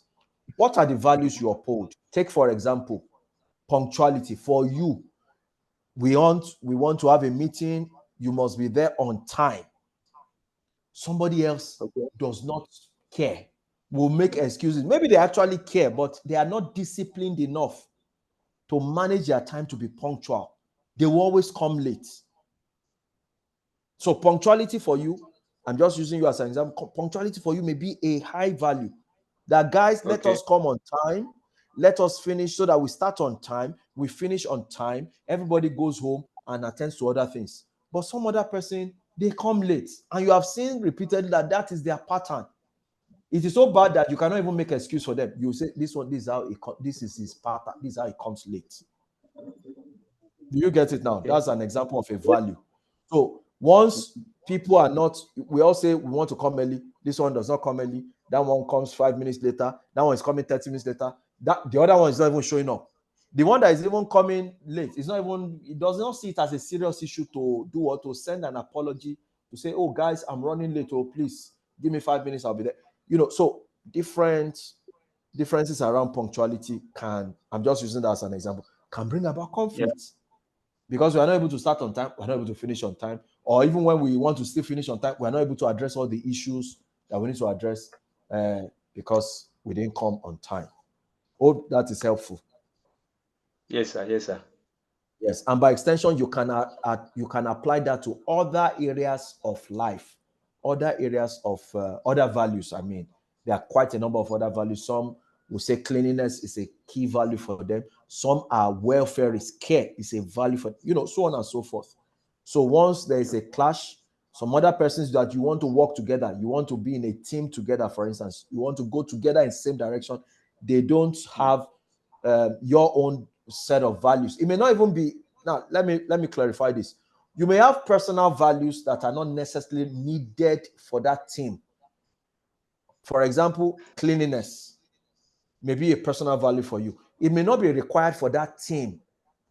what are the values you uphold? Take, for example, punctuality. For you, we want to have a meeting, you must be there on time. Somebody else does not care, will make excuses. Maybe they actually care, but they are not disciplined enough to manage their time to be punctual. They will always come late. So punctuality for you, I'm just using you as an example, punctuality for you may be a high value. That, guys, let us come on time. Let us finish so that we start on time. We finish on time. Everybody goes home and attends to other things. But some other person, they come late. And you have seen repeatedly that is their pattern. It is so bad that you cannot even make an excuse for them. You say, this is his pattern. This is how he comes late. Do you get it now? That's an example of a value. So once people are not, we all say we want to come early. This one does not come early. That one comes 5 minutes later. That one is coming 30 minutes later. The other one is not even showing up. The one that is even coming late, it does not see it as a serious issue to do or to send an apology, to say, oh, guys, I'm running late. Oh, please give me 5 minutes. I'll be there. So differences around punctuality I'm just using that as an example, can bring about conflicts. Because we are not able to start on time, we're not able to finish on time. Or even when we want to still finish on time, we're not able to address all the issues that we need to address because we didn't come on time. Hope that is helpful. Yes, sir. Yes, sir. Yes, and by extension, you can apply that to other areas of life, other areas of other values. I mean, there are quite a number of other values. Some will say cleanliness is a key value for them. Some are welfare is care is a value for, so on and so forth. So once there is a clash, Some other persons that you want to work together, you want to be in a team together, for instance, you want to go together in the same direction. They don't have your own set of values. It may not even be. Now, let me clarify this. You may have personal values that are not necessarily needed for that team. For example, cleanliness may be a personal value for you. It may not be required for that team,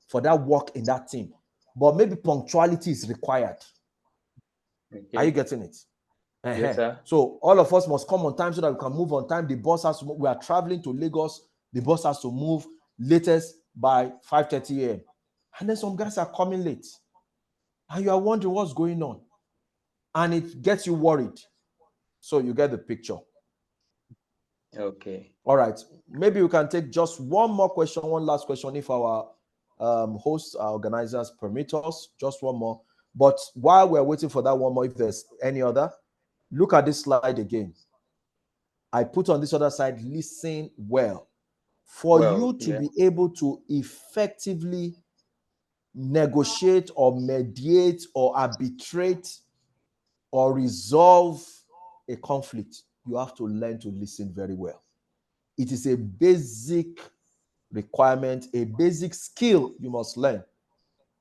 for that work in that team, but maybe punctuality is required. Okay. Are you getting it? Yes, sir. So all of us must come on time so that we can move on time. The bus has to move. We are traveling to Lagos. The bus has to move latest by 5:30 a.m. And then some guys are coming late. And you are wondering what's going on. And it gets you worried. So you get the picture. Okay. All right. Maybe we can take just one more question, one last question, if our hosts, our organizers permit us. Just one more. But while we're waiting for that one more, if there's any other, look at this slide again. I put on this other side, listen well. For you to be able to effectively negotiate or mediate or arbitrate or resolve a conflict, you have to learn to listen very well. It is a basic requirement, a basic skill you must learn.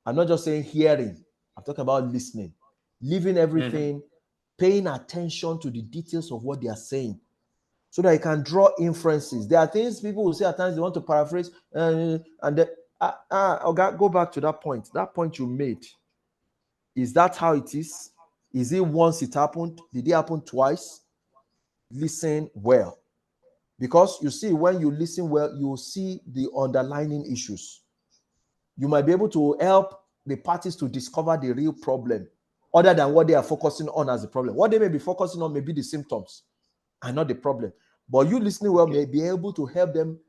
I'm not just saying hearing, I'm talking about listening, leaving everything, paying attention to the details of what they are saying so that you can draw inferences. There are things people will say at times they want to paraphrase and then, go back to that point. That point you made. Is that how it is? Is it once it happened? Did it happen twice? Listen well. Because you see, when you listen well, you see the underlying issues. You might be able to help the parties to discover the real problem other than what they are focusing on as a problem. What they may be focusing on may be the symptoms and not the problem. But you listening well may be able to help them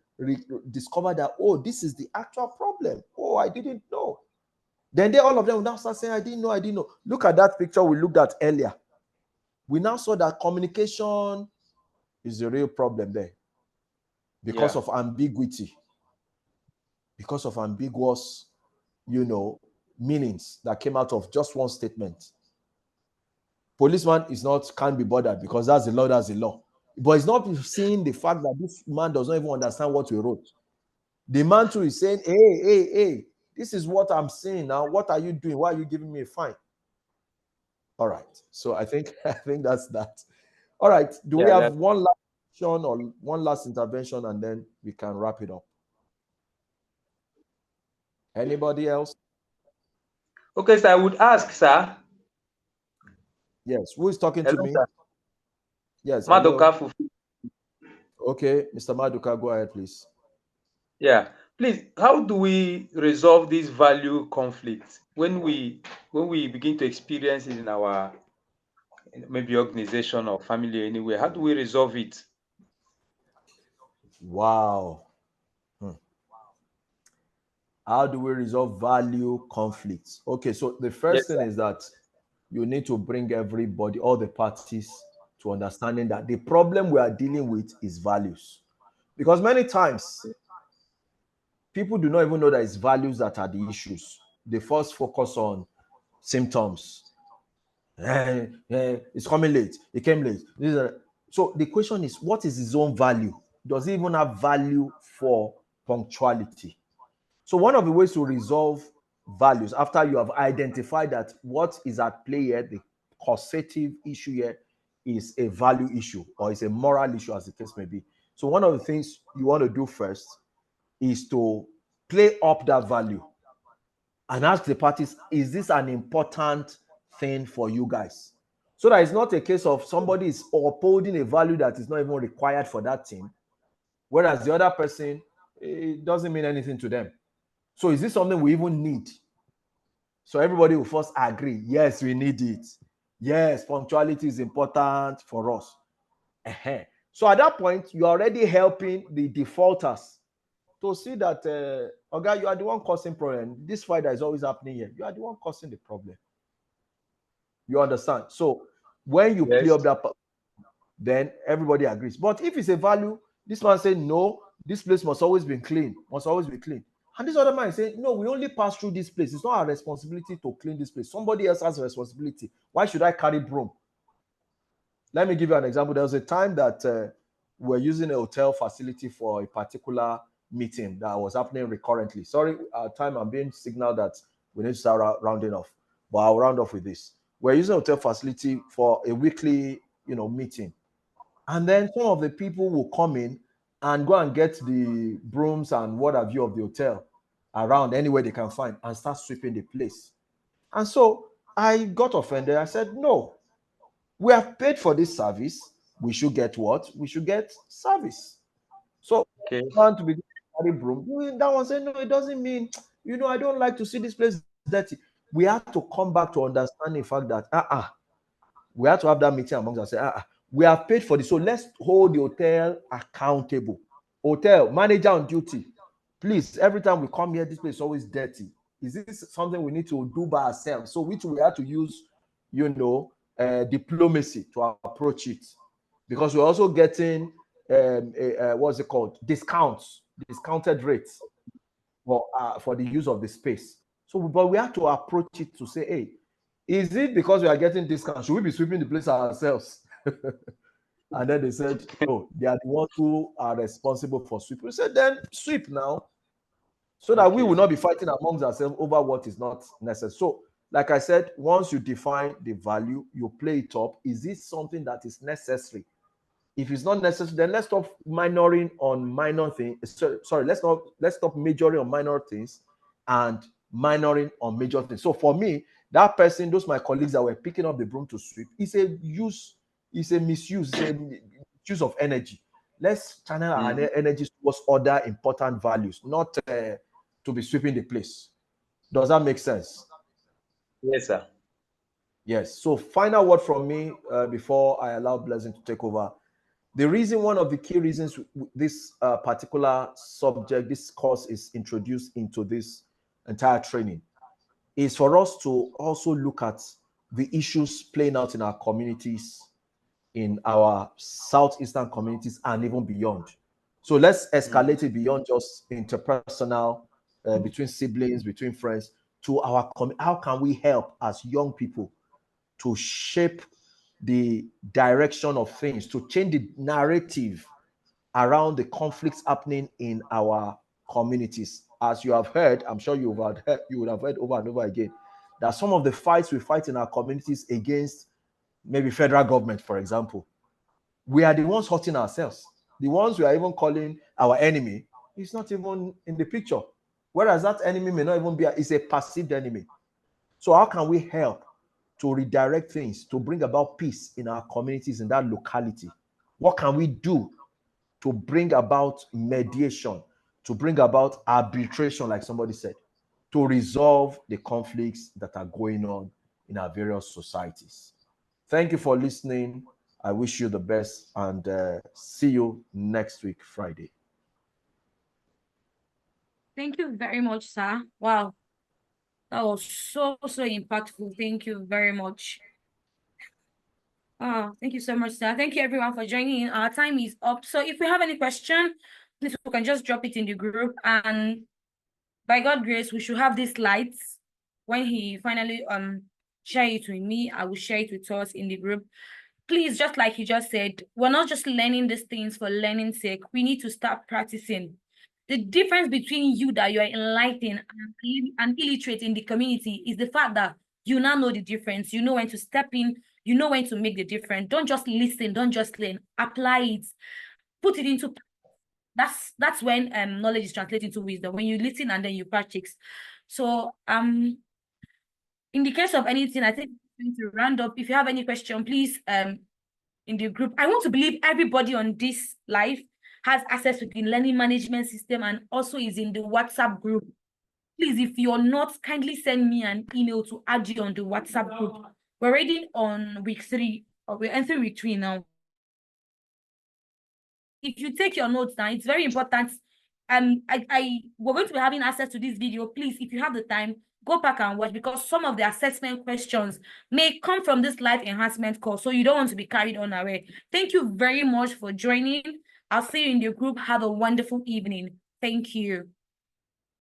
discover that, oh, this is the actual problem. Oh, I didn't know. Then all of them will now start saying, I didn't know. Look at that picture we looked at earlier. We now saw that communication is the real problem there because of ambiguity, because of ambiguous, meanings that came out of just one statement. Policeman can't be bothered because that's the law. But he's not seeing the fact that this man does not even understand what we wrote. The man too is saying, hey, this is what I'm saying now. What are you doing? Why are you giving me a fine? All right. So I think that's that. All right. Do we have one last question or one last intervention and then we can wrap it up? Anybody else? Okay, so I would ask, sir. Yes. Who is talking to me? Sir. Yes. Maduka. Okay, Mr. Maduka, go ahead, please. Yeah. Please, how do we resolve this value conflict when we begin to experience it in our maybe organization or family anywhere? How do we resolve it? Wow. How do we resolve value conflicts? Okay, so the first thing is that you need to bring everybody, all the parties, to understanding that the problem we are dealing with is values. Because many times, people do not even know that it's values that are the issues. They first focus on symptoms. It's coming late. It came late. So the question is, what is his own value? Does he even have value for punctuality? So one of the ways to resolve values, after you have identified that what is at play here, the causative issue here is a value issue or is a moral issue, as the case may be. So one of the things you want to do first is to play up that value and ask the parties, is this an important thing for you guys? So that it's not a case of somebody is upholding a value that is not even required for that team, whereas the other person, it doesn't mean anything to them. So is this something we even need? So everybody will first agree, yes, we need it. Yes, punctuality is important for us. So at that point, you're already helping the defaulters to see that, okay, you are the one causing problem. This fight that is always happening here, you are the one causing the problem. You understand? So when you play up that, then everybody agrees. But if it's a value, this man said, no, this place must always be clean, And this other man is saying, no, we only pass through this place. It's not our responsibility to clean this place. Somebody else has a responsibility. Why should I carry broom? Let me give you an example. There was a time that we're using a hotel facility for a particular meeting that was happening recurrently. Sorry, time I'm being signaled that we need to start rounding off, but I'll round off with this. We're using a hotel facility for a weekly, meeting. And then some of the people will come in and go and get the brooms and what have you of the hotel around anywhere they can find and start sweeping the place. And so I got offended. I said, no, we have paid for this service. We should get what? We should get service. So Okay. want to be carry broom. That one said, no, it doesn't mean, I don't like to see this place dirty. We have to come back to understand the fact that we have to have that meeting amongst us. Say, we have paid for this. So let's hold the hotel accountable. Hotel manager on duty. Please, every time we come here, this place is always dirty. Is this something we need to do by ourselves? So which we have to use, diplomacy to approach it. Because we're also getting what's it called? Discounted rates for the use of the space. So, but we have to approach it to say, hey, is it because we are getting discounts? Should we be sweeping the place ourselves? And then they said, no, they are the ones who are responsible for sweeping. We said, then sweep now, so that we will not be fighting amongst ourselves over what is not necessary. So, like I said, once you define the value, you play it up. Is this something that is necessary? If it's not necessary, then let's stop minoring on minor things. Sorry, let's stop majoring on minor things and minoring on major things. So for me, that person, those my colleagues that were picking up the broom to sweep, it's a misuse, it's a use of energy. Let's channel our energy towards other important values, not to be sweeping the place. Does that make sense? Yes, sir. Yes. So final word from me before I allow Blessing to take over. The reason, one of the key reasons this particular subject, this course is introduced into this entire training is for us to also look at the issues playing out in our communities, in our southeastern communities, and even beyond. So let's escalate it beyond just interpersonal, between siblings, between friends, to our how can we help as young people to shape the direction of things, to change the narrative around the conflicts happening in our communities. As you have heard, I'm sure you would have heard over and over again, that some of the fights we fight in our communities against maybe federal government, for example, we are the ones hurting ourselves. The ones we are even calling our enemy is not even in the picture. Whereas that enemy may not even be, is a perceived enemy. So how can we help to redirect things, to bring about peace in our communities, in that locality? What can we do to bring about mediation, to bring about arbitration, like somebody said, to resolve the conflicts that are going on in our various societies? Thank you for listening. I wish you the best, and see you next week, Friday. Thank you very much, sir. Wow. That was so impactful. Thank you very much. Thank you so much, sir. Thank you, everyone, for joining in. Our time is up. So if we have any question, please, we can just drop it in the group. And by God's grace, we should have these slides. When he finally share it with me, I will share it with us in the group. Please, just like he just said, we're not just learning these things for learning's sake. We need to start practicing. The difference between you that you are enlightened and illiterate in the community is the fact that you now know the difference. You know when to step in. You know when to make the difference. Don't just listen. Don't just learn. Apply it. Put it into. That's when knowledge is translated into wisdom. When you listen and then you practice. So in the case of anything, I think I'm going to round up. If you have any question, please in the group. I want to believe everybody on this live has access to the learning management system and also is in the WhatsApp group. Please, if you're not, kindly send me an email to add you on the WhatsApp group. We're already on week 3, or we're entering week 3 now. If you take your notes now, it's very important. We're going to be having access to this video. Please, if you have the time, go back and watch, because some of the assessment questions may come from this life enhancement course, so you don't want to be carried on away. Thank you very much for joining. I'll see you in the group. Have a wonderful evening. Thank you.